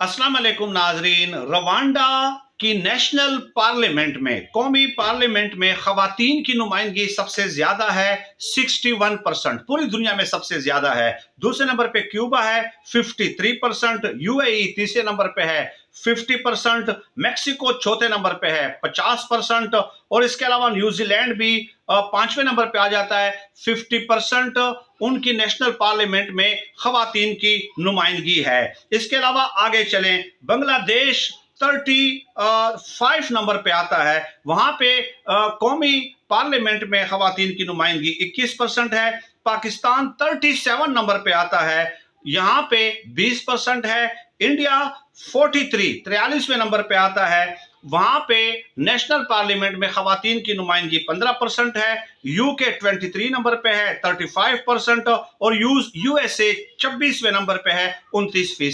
अस्सलाम वालेकुम नाजरीन। रवांडा की नेशनल पार्लियामेंट में, कौमी पार्लियामेंट में खवातीन की नुमाइंदगी सबसे ज्यादा है, 61%। पूरी दुनिया में सबसे ज्यादा है। दूसरे नंबर पे क्यूबा है 53%, यूएई तीसरे नंबर पे है 50%, मैक्सिको चौथे नंबर पे है 50%, और इसके अलावा न्यूजीलैंड भी पांचवें नंबर पे आ जाता है 50%। उनकी नेशनल पार्लियामेंट में खवातीन की नुमाइंदगी है। इसके अलावा आगे चलें, बांग्लादेश 35 नंबर पे आता है। वहां पे कौमी पार्लियामेंट में खवातीन की नुमाइंदगी 21% है। पाकिस्तान 37 नंबर पे आता है, यहाँ पे 20% है। इंडिया 43वें नंबर पे आता है, वहां पे नेशनल पार्लियामेंट में खवातीन की नुमाइंदगी 15% है। यूके 23 नंबर पे है, 35%, और यूएसए 26वें नंबर पे है, 29%।